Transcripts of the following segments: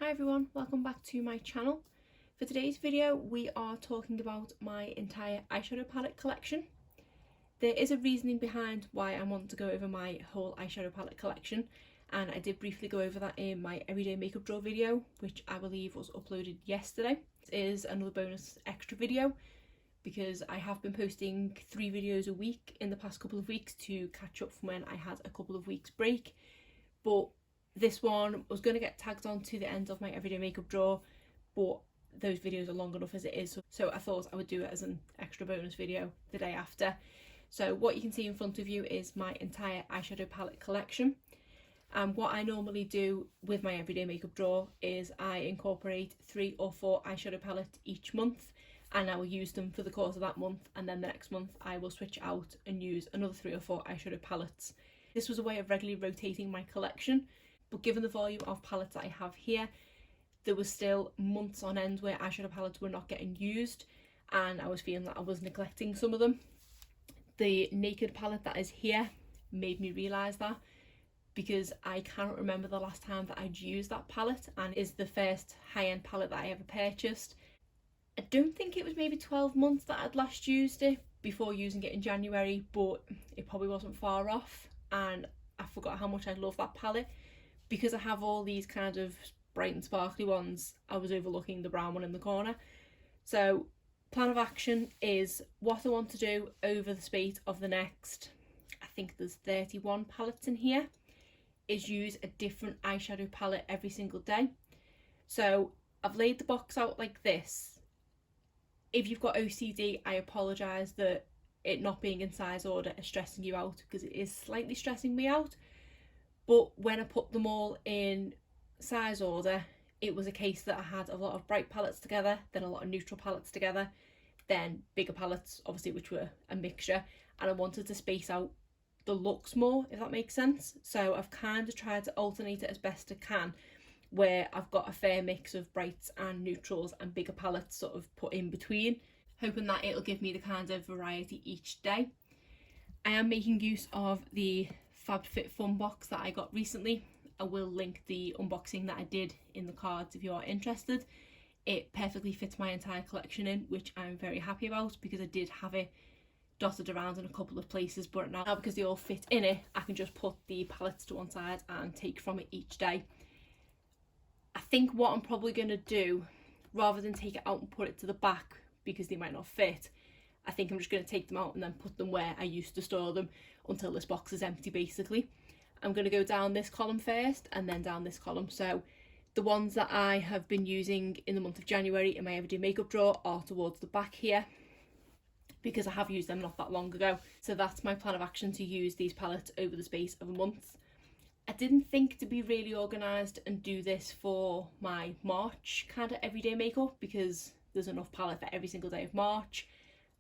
Hi everyone, welcome back to my channel. For today's video we are talking about my entire eyeshadow palette collection. There is a reasoning behind why I want to go over my whole eyeshadow palette collection, and I did briefly go over that in my everyday makeup drawer video, which I believe was uploaded yesterday. It is another bonus extra video because I have been posting 3 videos a week in the past couple of weeks to catch up from when I had a couple of weeks break, but this one was going to get tagged on to the end of my everyday makeup drawer, but those videos are long enough as it is, so I thought I would do it as an extra bonus video the day after. So what you can see in front of you is my entire eyeshadow palette collection, and what I normally do with my everyday makeup drawer is I incorporate 3 or 4 eyeshadow palettes each month, and I will use them for the course of that month, and then the next month I will switch out and use another 3 or 4 eyeshadow palettes. This was a way of regularly rotating my collection. But given the volume of palettes that I have here, there was still months on end where eyeshadow palettes were not getting used, and I was feeling that I was neglecting some of them. The Naked palette that is here made me realise that, because I cannot remember the last time that I'd used that palette, and is the first high-end palette that I ever purchased. I don't think it was maybe 12 months that I'd last used it before using it in January, but it probably wasn't far off, and I forgot how much I love that palette. Because I have all these kind of bright and sparkly ones, I was overlooking the brown one in the corner. So plan of action is what I want to do over the space of the next, I think there's 31 palettes in here, is use a different eyeshadow palette every single day. So I've laid the box out like this. If you've got OCD, I apologise that it not being in size order is stressing you out, because it is slightly stressing me out. But when I put them all in size order, it was a case that I had a lot of bright palettes together, then a lot of neutral palettes together, then bigger palettes, obviously, which were a mixture, and I wanted to space out the looks more, if that makes sense. So I've kind of tried to alternate it as best I can, where I've got a fair mix of brights and neutrals and bigger palettes sort of put in between, hoping that it'll give me the kind of variety each day. I am making use of the FabFitFun box that I got recently. I will link the unboxing that I did in the cards if you are interested. It perfectly fits my entire collection in, which I'm very happy about, because I did have it dotted around in a couple of places, but now because they all fit in it, I can just put the palettes to one side and take from it each day. I think what I'm probably going to do, rather than take it out and put it to the back because they might not fit, I think I'm just going to take them out and then put them where I used to store them until this box is empty, basically. I'm going to go down this column first and then down this column. So the ones that I have been using in the month of January in my everyday makeup drawer are towards the back here, because I have used them not that long ago. So that's my plan of action, to use these palettes over the space of a month. I didn't think to be really organised and do this for my March kind of everyday makeup, because there's enough palette for every single day of March.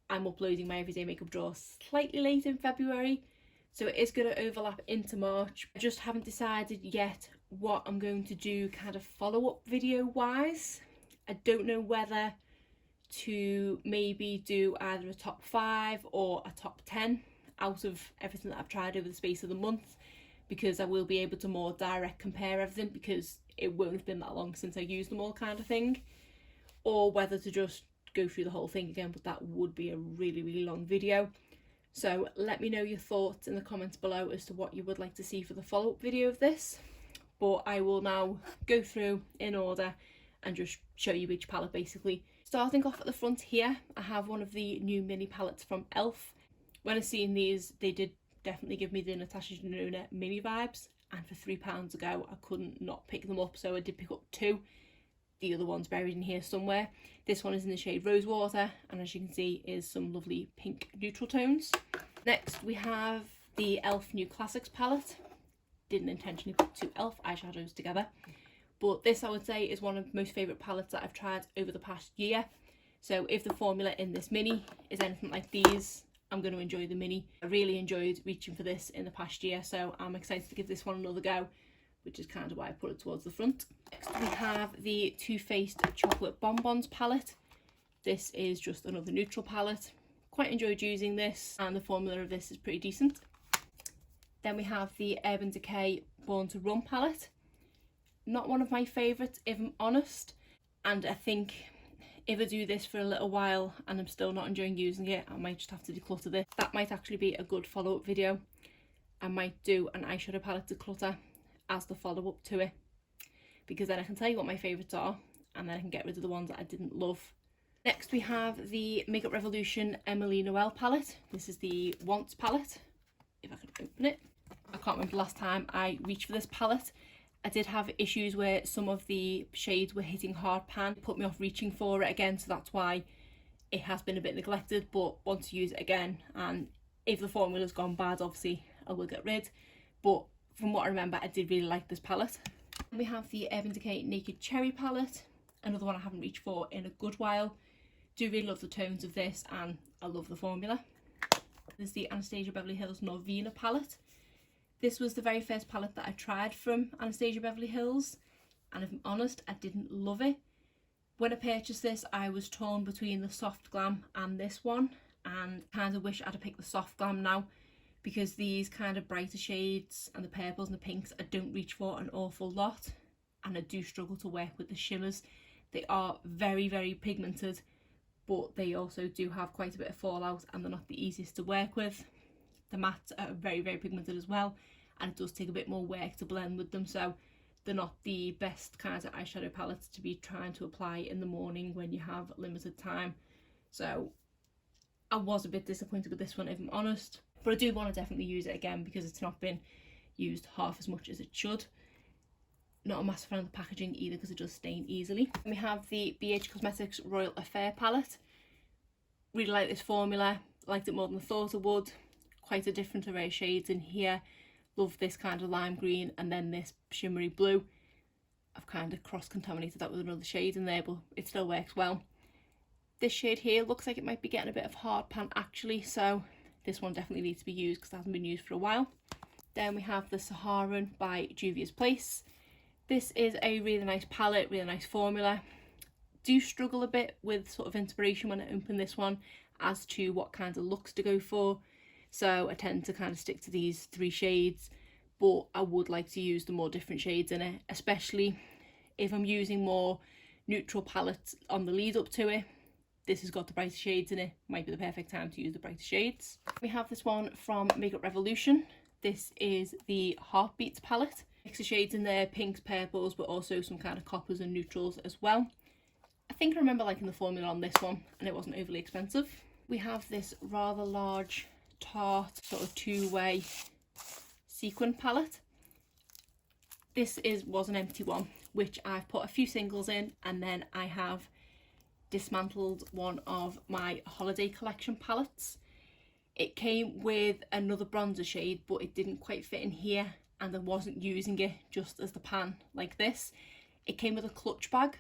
I'm uploading my everyday makeup drawer slightly late in February, so it is going to overlap into March. I just haven't decided yet what I'm going to do kind of follow-up video wise. I don't know whether to maybe do either a top 5 or a top 10 out of everything that I've tried over the space of the month, because I will be able to more direct compare everything, because it won't have been that long since I used them all, kind of thing. Or whether to just go through the whole thing again, but that would be a really long video. So let me know your thoughts in the comments below as to what you would like to see for the follow-up video of this. But I will now go through in order and just show you each palette, basically. Starting off at the front here, I have one of the new mini palettes from e.l.f. When I seen these, they did definitely give me the Natasha Denona mini vibes, and for £3 ago I couldn't not pick them up, so I did pick up 2. The other one's buried in here somewhere. This one is in the shade Rosewater, and as you can see is some lovely pink neutral tones. Next we have the e.l.f. New Classics palette. Didn't intentionally put 2 e.l.f. eyeshadows together, but this I would say is one of my most favourite palettes that I've tried over the past year. So if the formula in this mini is anything like these, I'm going to enjoy the mini. I really enjoyed reaching for this in the past year, so I'm excited to give this one another go, which is kind of why I put it towards the front. Next we have the Too Faced Chocolate Bonbons palette. This is just another neutral palette. Quite enjoyed using this, and the formula of this is pretty decent. Then we have the Urban Decay Born to Run palette. Not one of my favourites, if I'm honest, and I think if I do this for a little while and I'm still not enjoying using it, I might just have to declutter this. That might actually be a good follow-up video. I might do an eyeshadow palette declutter as the follow-up to it, because then I can tell you what my favourites are and then I can get rid of the ones that I didn't love. Next we have the Makeup Revolution Emily Noel palette. This is the Once palette, if I can open it. I can't remember the last time I reached for this palette. I did have issues where some of the shades were hitting hard pan, it put me off reaching for it again, so that's why it has been a bit neglected, but want to use it again, and if the formula's gone bad, obviously I will get rid. But from what I remember, I did really like this palette. And we have the Urban Decay Naked Cherry palette, another one I haven't reached for in a good while. Do really love the tones of this and I love the formula. There's the Anastasia Beverly Hills Norvina palette. This was the very first palette that I tried from Anastasia Beverly Hills, and if I'm honest, I didn't love it. When I purchased this, I was torn between the Soft Glam and this one, and kind of wish I'd have picked the Soft Glam now, because these kind of brighter shades and the purples and the pinks I don't reach for an awful lot, and I do struggle to work with the shimmers. They are very, very pigmented, but they also do have quite a bit of fallout and they're not the easiest to work with. The mattes are very, very pigmented as well, and it does take a bit more work to blend with them, so they're not the best kinds of eyeshadow palettes to be trying to apply in the morning when you have limited time. So I was a bit disappointed with this one, if I'm honest, but I do want to definitely use it again because it's not been used half as much as it should. Not a massive fan of the packaging either because it does stain easily. And we have the BH Cosmetics Royal Affair palette. Really like this formula, liked it more than I thought I would. Quite a different array of shades in here. Love this kind of lime green and then this shimmery blue. I've kind of cross-contaminated that with another shade in there, but it still works well. This shade here looks like it might be getting a bit of hard pan actually, so this one definitely needs to be used because it hasn't been used for a while. Then we have the Saharan by Juvia's Place. This is a really nice palette, really nice formula. Do struggle a bit with sort of inspiration when I open this one as to what kind of looks to go for. So I tend to kind of stick to these three shades, but I would like to use the more different shades in it, especially if I'm using more neutral palettes on the lead up to it. This has got the brighter shades in it, might be the perfect time to use the brighter shades. We have this one from Makeup Revolution. This is the Heartbeats palette. Mix of shades in there, pinks, purples, but also some kind of coppers and neutrals as well. I think I remember liking the formula on this one and it wasn't overly expensive. We have this rather large Tarte sort of two-way sequin palette. This was an empty one, which I've put a few singles in, and then I have dismantled one of my holiday collection palettes. It came with another bronzer shade, but it didn't quite fit in here, and I wasn't using it just as the pan like this. It came with a clutch bag,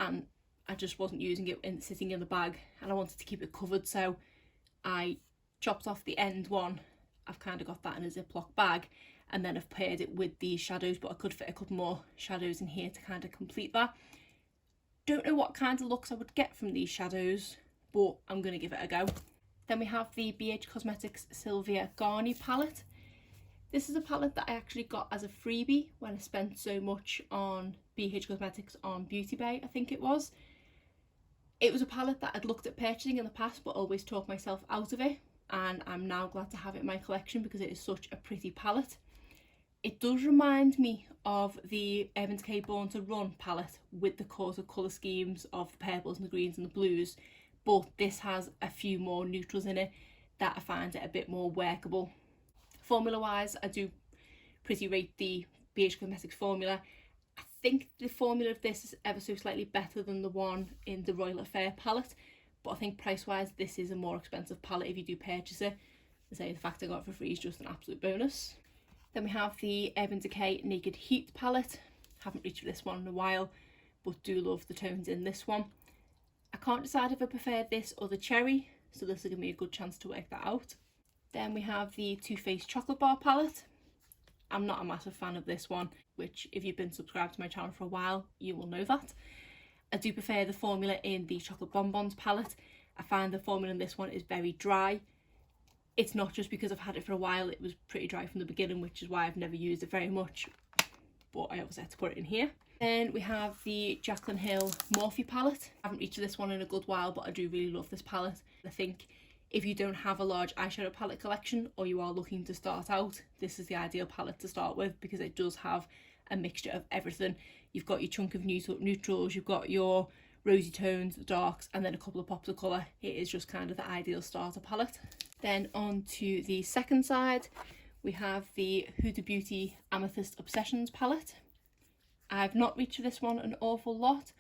and I just wasn't using it sitting in the bag, and I wanted to keep it covered, so I chopped off the end one. I've kind of got that in a Ziploc bag, and then I've paired it with these shadows, but I could fit a couple more shadows in here to kind of complete that. Don't know what kind of looks I would get from these shadows, but I'm going to give it a go. Then we have the BH Cosmetics Sylvia Garni palette. This is a palette that I actually got as a freebie when I spent so much on BH Cosmetics on Beauty Bay, I think it was. It was a palette that I'd looked at purchasing in the past but always talked myself out of it, and I'm now glad to have it in my collection because it is such a pretty palette. It does remind me of the Urban Decay Born to Run palette with the colour schemes of the purples and the greens and the blues, but this has a few more neutrals in it that I find it a bit more workable. Formula wise, I do pretty rate the BH Cosmetics formula. I think the formula of this is ever so slightly better than the one in the Royal Affair palette, but I think price wise this is a more expensive palette if you do purchase it. I say the fact I got it for free is just an absolute bonus. Then we have the Urban Decay Naked Heat palette. Haven't reached for this one in a while, but do love the tones in this one. I can't decide if I prefer this or the cherry, so this will give me a good chance to work that out. Then we have the Too Faced Chocolate Bar palette. I'm not a massive fan of this one, which if you've been subscribed to my channel for a while, you will know that. I do prefer the formula in the Chocolate Bonbons palette. I find the formula in this one is very dry. It's not just because I've had it for a while, it was pretty dry from the beginning, which is why I've never used it very much. but I obviously had to put it in here. Then we have the Jaclyn Hill Morphe palette. I haven't reached this one in a good while, but I do really love this palette. I think if you don't have a large eyeshadow palette collection, or you are looking to start out, this is the ideal palette to start with, because it does have a mixture of everything. You've got your chunk of neutrals, you've got your rosy tones, the darks, and then a couple of pops of colour. It is just kind of the ideal starter palette. Then on to the second side, we have the Huda Beauty Amethyst Obsessions palette. I've not reached this one an awful lot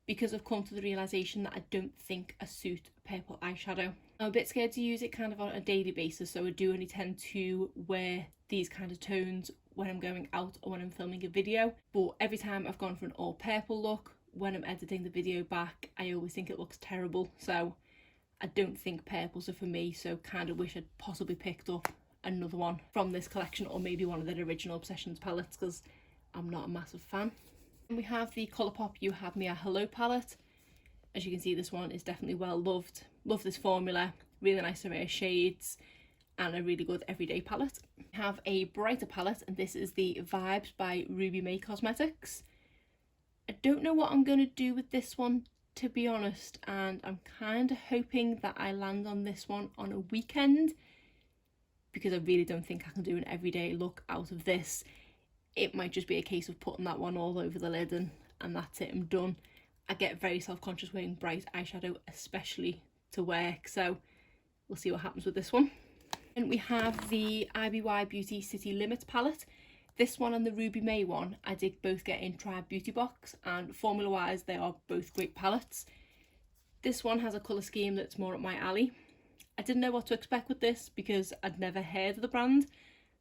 because I've come to the realisation that I don't think I suit purple eyeshadow. I'm a bit scared to use it kind of on a daily basis, so I do only tend to wear these kind of tones when I'm going out or when I'm filming a video. But every time I've gone for an all purple look, when I'm editing the video back, I always think it looks terrible. So I don't think purples are for me, so kind of wish I'd possibly picked up another one from this collection, or maybe one of their original Obsessions palettes, because I'm not a massive fan. And we have the Colourpop You Had Me a Hello palette. As you can see, this one is definitely well loved. Love this formula, really nice array of shades, and a really good everyday palette. We have a brighter palette, and this is the Vibes by Ruby May Cosmetics. I don't know what I'm going to do with this one, to be honest, and I'm kind of hoping that I land on this one on a weekend, because I really don't think I can do an everyday look out of this. It might just be a case of putting that one all over the lid and that's it, I'm done. I get very self-conscious wearing bright eyeshadow, especially to work, so we'll see what happens with this one. And we have the IBY Beauty City Limits palette. This one and the Ruby May one, I did both get in Tribe Beauty Box, and formula wise they are both great palettes. This one has a colour scheme that's more up my alley. I didn't know what to expect with this because I'd never heard of the brand,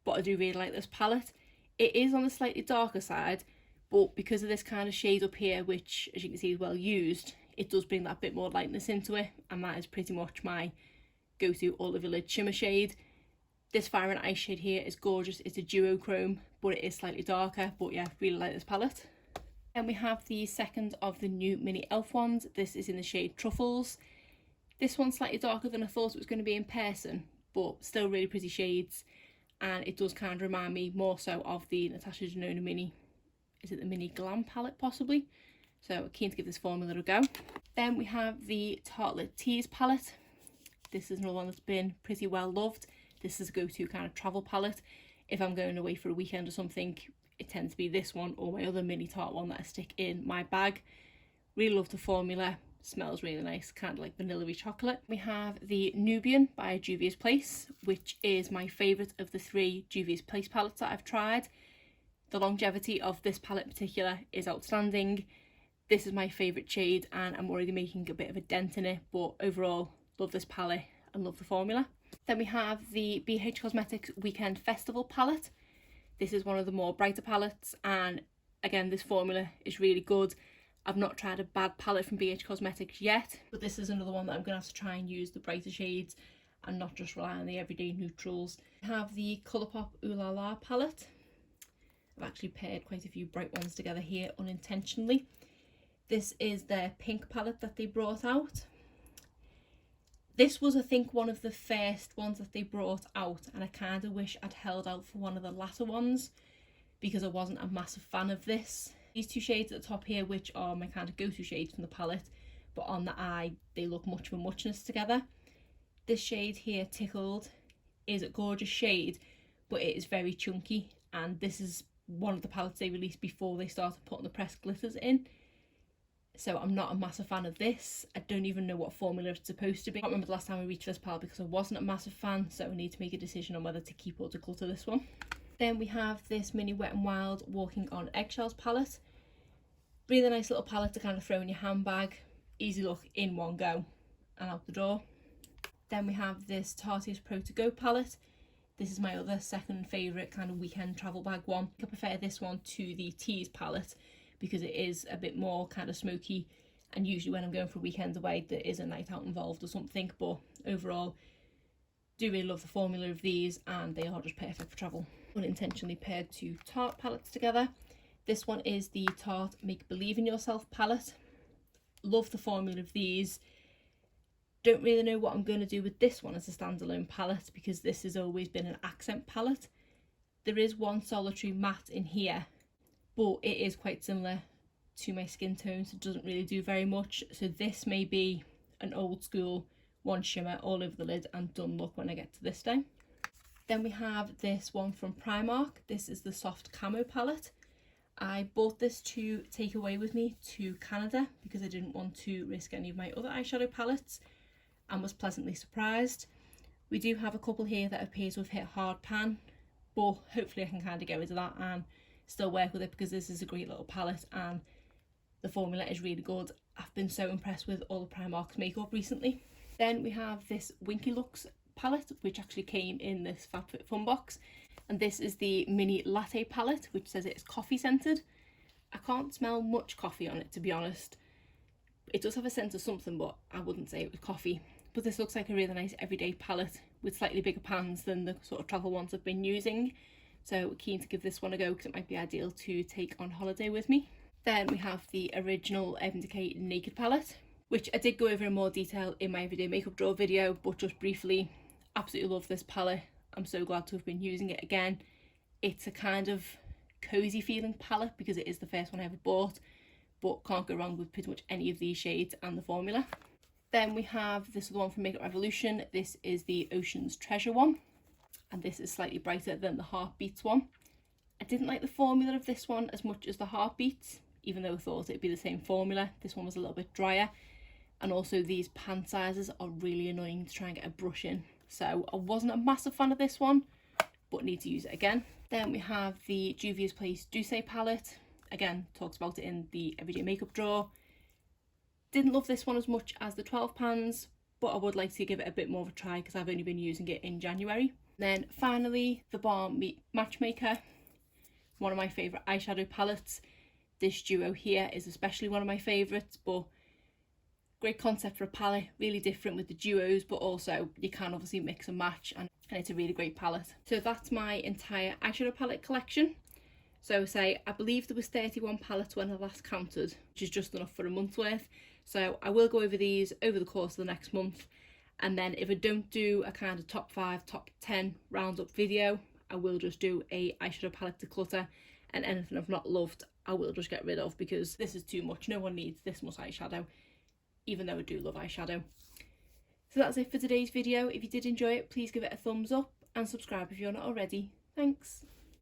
but I do really like this palette. It is on the slightly darker side, but because of this kind of shade up here, which as you can see is well used, it does bring that bit more lightness into it, and that is pretty much my go-to all over lid shimmer shade. This Fire and Ice shade here is gorgeous. It's a duochrome, but it is slightly darker, but yeah, really like this palette. Then we have the second of the new mini e.l.f. ones. This is in the shade Truffles. This one's slightly darker than I thought it was going to be in person, but still really pretty shades. And it does kind of remind me more so of the Natasha Denona mini, is it the mini Glam palette possibly? So keen to give this formula a go. Then we have the Tartelette Tease palette. This is another one that's been pretty well loved. This is a go-to kind of travel palette. If I'm going away for a weekend or something, it tends to be this one or my other mini Tarte one that I stick in my bag. Really love the formula. Smells really nice, kind of like vanilla-y chocolate. We have the Nubian by Juvia's Place, which is my favourite of the 3 Juvia's Place palettes that I've tried. The longevity of this palette in particular is outstanding. This is my favourite shade and I'm already making a bit of a dent in it, but overall love this palette and love the formula. Then we have the BH Cosmetics Weekend Festival palette. This is one of the more brighter palettes, and again this formula is really good. I've not tried a bad palette from BH Cosmetics yet, but this is another one that I'm going to have to try and use the brighter shades and not just rely on the everyday neutrals. We have the Colourpop Ooh La La palette. I've actually paired quite a few bright ones together here unintentionally. This is their pink palette that they brought out. This was, I think, one of the first ones that they brought out, and I kind of wish I'd held out for one of the latter ones because I wasn't a massive fan of this. These 2 shades at the top here, which are my kind of go-to shades from the palette, but on the eye they look much of a muchness together. This shade here, Tickled, is a gorgeous shade, but it is very chunky, and this is one of the palettes they released before they started putting the pressed glitters in. So I'm not a massive fan of this. I don't even know what formula it's supposed to be. I can't remember the last time I reached this palette because I wasn't a massive fan, so I need to make a decision on whether to keep or to clutter this one. Then we have this mini Wet n Wild Walking on Eggshells palette. Really nice little palette to kind of throw in your handbag. Easy look in one go and out the door. Then we have this Tarte's Pro To Go palette. This is my other second favourite kind of weekend travel bag one. I prefer this one to the Tease palette because it is a bit more kind of smoky, and usually when I'm going for a weekend away there is a night out involved or something, but overall do really love the formula of these and they are just perfect for travel. Unintentionally paired 2 Tarte palettes together. This one is the Tarte Make Believe in Yourself palette. Love the formula of these. Don't really know what I'm going to do with this one as a standalone palette because this has always been an accent palette. There is one solitary matte in here, but it is quite similar to my skin tone, so it doesn't really do very much. So this may be an old school one shimmer all over the lid and done look when I get to this day. Then we have this one from Primark. This is the Soft Camo palette. I bought this to take away with me to Canada because I didn't want to risk any of my other eyeshadow palettes, and was pleasantly surprised. We do have a couple here that appears to have hit hard pan, but hopefully I can kind of get rid of that and still work with it, because this is a great little palette and the formula is really good. I've been so impressed with all of Primark's makeup recently. Then we have this Winky Looks palette, which actually came in this FabFitFun box, and this is the mini latte palette, which says it's coffee scented. I can't smell much coffee on it, to be honest. It does have a scent of something, but I wouldn't say it was coffee. But this looks like a really nice everyday palette with slightly bigger pans than the sort of travel ones I've been using. So keen to give this one a go because it might be ideal to take on holiday with me. Then we have the original Urban Decay Naked palette, which I did go over in more detail in my everyday makeup drawer video, but just briefly, absolutely love this palette. I'm so glad to have been using it again. It's a kind of cozy feeling palette because it is the first one I ever bought, but can't go wrong with pretty much any of these shades and the formula. Then we have this other one from Makeup Revolution. This is the Ocean's Treasure one, and this is slightly brighter than the Heartbeats one. I didn't like the formula of this one as much as the Heartbeats, even though I thought it'd be the same formula. This one was a little bit drier, and also these pan sizes are really annoying to try and get a brush in. So I wasn't a massive fan of this one, but need to use it again. Then we have the Juvia's Place Douce palette. Again, talks about it in the everyday makeup drawer. Didn't love this one as much as the 12 pans, but I would like to give it a bit more of a try because I've only been using it in January. Then finally, the Balm Meet Matchmaker, one of my favourite eyeshadow palettes. This duo here is especially one of my favourites, but great concept for a palette, really different with the duos, but also you can obviously mix and match, and it's a really great palette. So that's my entire eyeshadow palette collection. So say, I believe there was 31 palettes when I last counted, which is just enough for a month's worth. So I will go over these over the course of the next month, and then if I don't do a kind of top 5, top 10 roundup video, I will just do a eyeshadow palette declutter, and anything I've not loved I will just get rid of because this is too much. No one needs this much eyeshadow, even though I do love eyeshadow. So that's it for today's video. If you did enjoy it, please give it a thumbs up and subscribe if you're not already. Thanks.